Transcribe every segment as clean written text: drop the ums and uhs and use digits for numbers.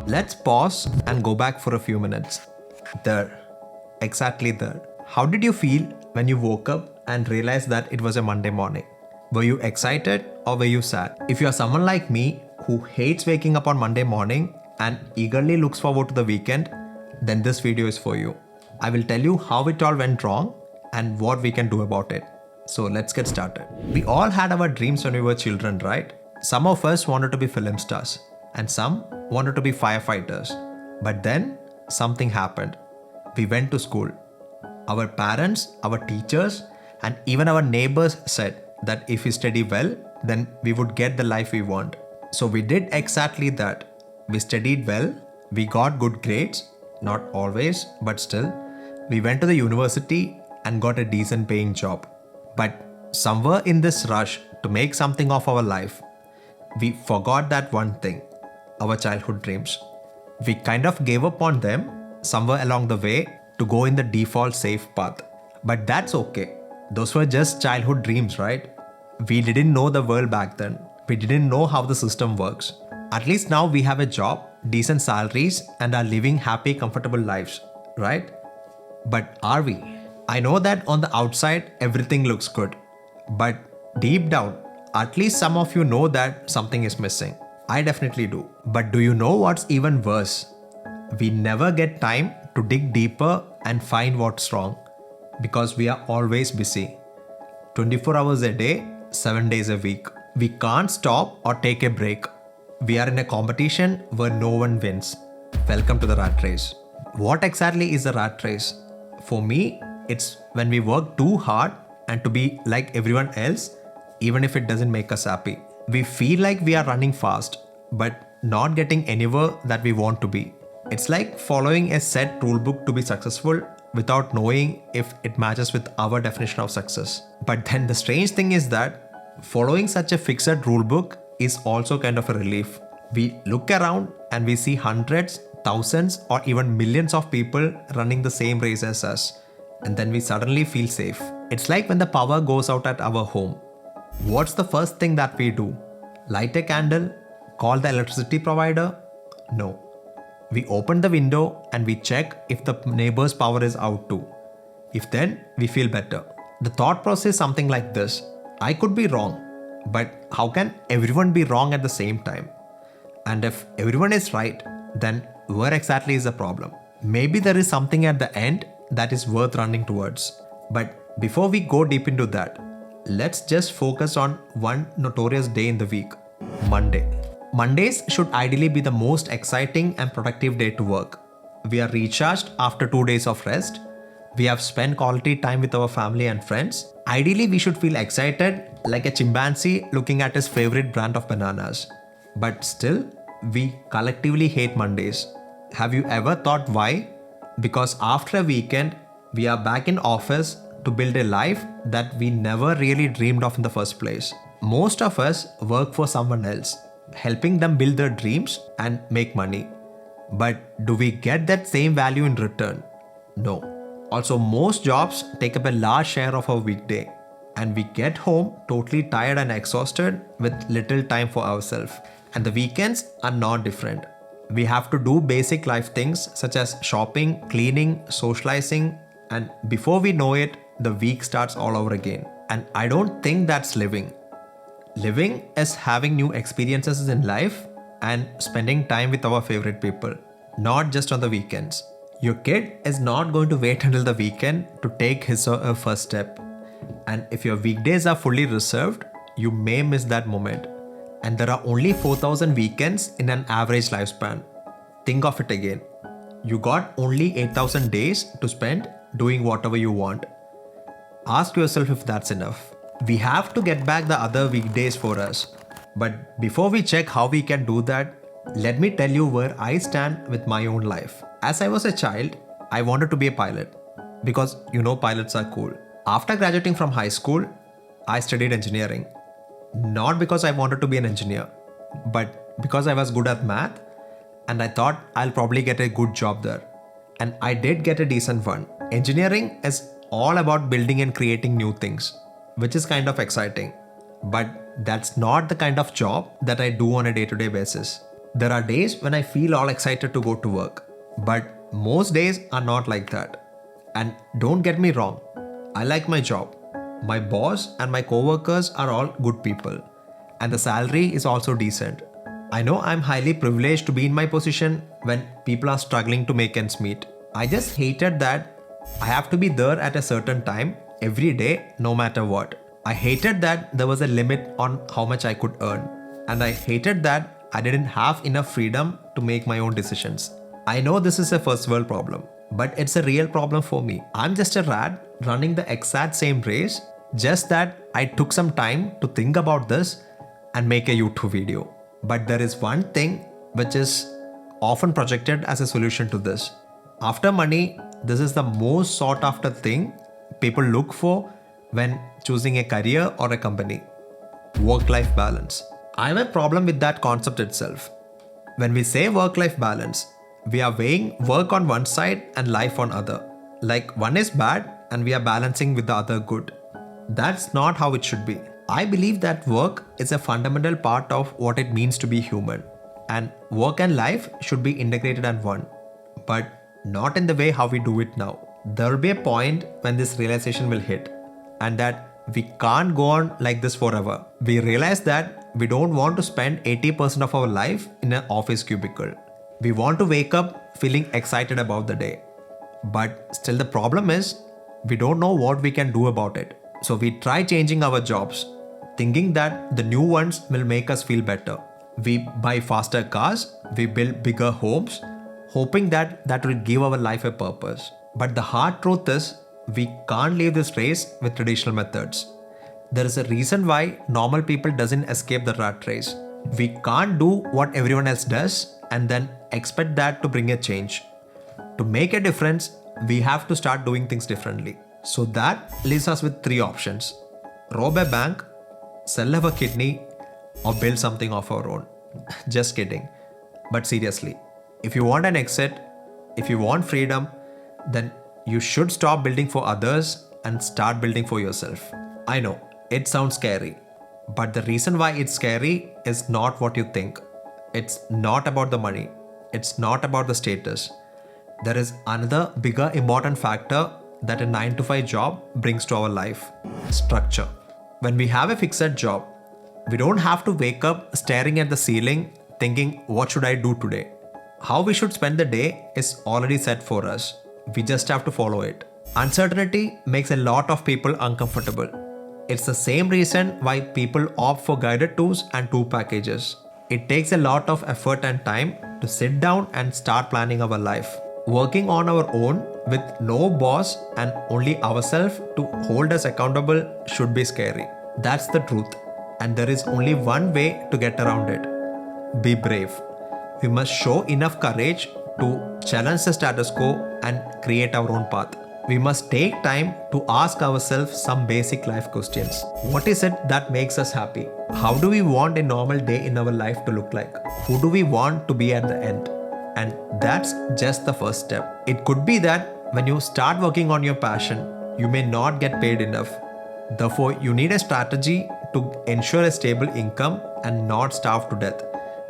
Let's pause and go back for a few minutes. There. Exactly there. How did you feel when you woke up and realized that it was a Monday morning? Were you excited or were you sad? If you are someone like me who hates waking up on Monday morning and eagerly looks forward to the weekend, then this video is for you. I will tell you how it all went wrong and what we can do about it. So let's get started. We all had our dreams when we were children, right? Some of us wanted to be film stars and some wanted to be firefighters. But then something happened. We went to school. Our parents, our teachers, and even our neighbors said that if we study well, then we would get the life we want. So we did exactly that. We studied well, we got good grades, not always, but still. We went to the university and got a decent paying job. But somewhere in this rush to make something of our life, we forgot that one thing, our childhood dreams. We kind of gave up on them somewhere along the way to go in the default safe path. But that's okay. Those were just childhood dreams, right? We didn't know the world back then. We didn't know how the system works. At least now we have a job, decent salaries, and are living happy, comfortable lives, right? But are we? I know that on the outside, everything looks good. But deep down, at least some of you know that something is missing. I definitely do. But do you know what's even worse? We never get time to dig deeper and find what's wrong because we are always busy. 24 hours a day, 7 days a week. We can't stop or take a break. We are in a competition where no one wins. Welcome to the rat race. What exactly is the rat race? For me, it's when we work too hard and to be like everyone else, even if it doesn't make us happy. We feel like we are running fast, but not getting anywhere that we want to be. It's like following a set rulebook to be successful without knowing if it matches with our definition of success. But then the strange thing is that following such a fixed rulebook is also kind of a relief. We look around and we see hundreds, thousands, or even millions of people running the same race as us. And then we suddenly feel safe. It's like when the power goes out at our home. What's the first thing that we do? Light a candle? Call the electricity provider? No. We open the window and we check if the neighbor's power is out too. If then, we feel better. The thought process is something like this. I could be wrong, but how can everyone be wrong at the same time? And if everyone is right, then where exactly is the problem? Maybe there is something at the end that is worth running towards. But before we go deep into that, let's just focus on one notorious day in the week, Monday. Mondays should ideally be the most exciting and productive day to work. We are recharged after 2 days of rest. We have spent quality time with our family and friends. Ideally, we should feel excited like a chimpanzee looking at his favorite brand of bananas. But still, we collectively hate Mondays. Have you ever thought why? Because after a weekend, we are back in office to build a life that we never really dreamed of in the first place. Most of us work for someone else, helping them build their dreams and make money. But do we get that same value in return? No. Also, most jobs take up a large share of our weekday, and we get home totally tired and exhausted with little time for ourselves. And the weekends are not different. We have to do basic life things such as shopping, cleaning, socializing, and before we know it, the week starts all over again. And I don't think that's living. Living is having new experiences in life and spending time with our favorite people, not just on the weekends. Your kid is not going to wait until the weekend to take his or her first step. And if your weekdays are fully reserved, you may miss that moment. And there are only 4,000 weekends in an average lifespan. Think of it again. You got only 8,000 days to spend doing whatever you want. Ask yourself if that's enough. We have to get back the other weekdays for us. But before we check how we can do that, let me tell you where I stand with my own life. As I was a child, I wanted to be a pilot because pilots are cool. After graduating from high school, I studied engineering. Not because I wanted to be an engineer, but because I was good at math and I thought I'll probably get a good job there. And I did get a decent one. Engineering is all about building and creating new things, which is kind of exciting. But that's not the kind of job that I do on a day-to-day basis. There are days when I feel all excited to go to work, but most days are not like that. And don't get me wrong, I like my job. My boss and my coworkers are all good people, and the salary is also decent. I know I'm highly privileged to be in my position when people are struggling to make ends meet. I just hated that I have to be there at a certain time every day, no matter what. I hated that there was a limit on how much I could earn, and I hated that I didn't have enough freedom to make my own decisions. I know this is a first world problem, but it's a real problem for me. I'm just a rat running the exact same race, just that I took some time to think about this and make a YouTube video. But there is one thing which is often projected as a solution to this. After money, this is the most sought after thing people look for when choosing a career or a company: work-life balance. I have a problem with that concept itself. When we say work-life balance, we are weighing work on one side and life on other. Like one is bad and we are balancing with the other good. That's not how it should be. I believe that work is a fundamental part of what it means to be human, and work and life should be integrated as one, but not in the way how we do it now. There will be a point when this realization will hit, and that we can't go on like this forever. We realize that we don't want to spend 80% of our life in an office cubicle. We want to wake up feeling excited about the day. But still the problem is, we don't know what we can do about it. So we try changing our jobs, thinking that the new ones will make us feel better. We buy faster cars, we build bigger homes, hoping that that will give our life a purpose. But the hard truth is, we can't leave this race with traditional methods. There is a reason why normal people doesn't escape the rat race. We can't do what everyone else does and then expect that to bring a change. To make a difference, we have to start doing things differently. So that leaves us with three options: rob a bank, sell our kidney, or build something of our own. Just kidding. But seriously, if you want an exit, if you want freedom, then you should stop building for others and start building for yourself. I know, it sounds scary, but the reason why it's scary is not what you think. It's not about the money. It's not about the status. There is another bigger important factor that a 9 to 5 job brings to our life: structure. When we have a fixed job, we don't have to wake up staring at the ceiling thinking, what should I do today? How we should spend the day is already set for us. We just have to follow it. Uncertainty makes a lot of people uncomfortable. It's the same reason why people opt for guided tours and tour packages. It takes a lot of effort and time to sit down and start planning our life. Working on our own with no boss and only ourselves to hold us accountable should be scary. That's the truth. And there is only one way to get around it: be brave. We must show enough courage to challenge the status quo and create our own path. We must take time to ask ourselves some basic life questions. What is it that makes us happy? How do we want a normal day in our life to look like? Who do we want to be at the end? And that's just the first step. It could be that when you start working on your passion, you may not get paid enough. Therefore, you need a strategy to ensure a stable income and not starve to death.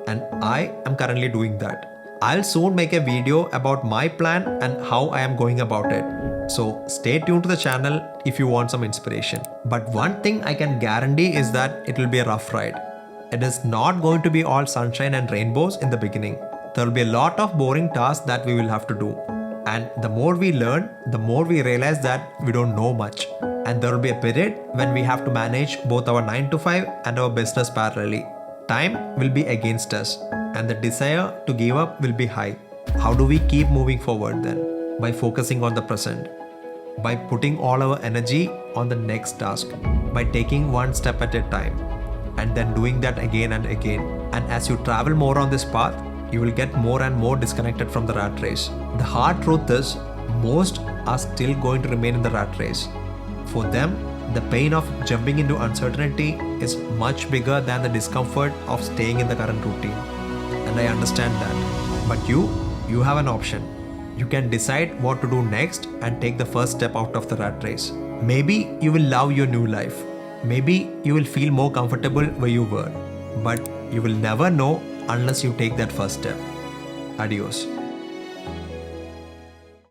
And I am currently doing that. I'll soon make a video about my plan and how I am going about it. So stay tuned to the channel if you want some inspiration. But one thing I can guarantee is that it will be a rough ride. It is not going to be all sunshine and rainbows in the beginning. There will be a lot of boring tasks that we will have to do. And the more we learn, the more we realize that we don't know much. And there will be a period when we have to manage both our 9 to 5 and our business parallelly. Time will be against us, and the desire to give up will be high. How do we keep moving forward then? By focusing on the present. By putting all our energy on the next task. By taking one step at a time. And then doing that again and again. And as you travel more on this path, you will get more and more disconnected from the rat race. The hard truth is, most are still going to remain in the rat race. For them, the pain of jumping into uncertainty is much bigger than the discomfort of staying in the current routine. And I understand that. But you have an option. You can decide what to do next and take the first step out of the rat race. Maybe you will love your new life. Maybe you will feel more comfortable where you were, but you will never know unless you take that first step. Adios.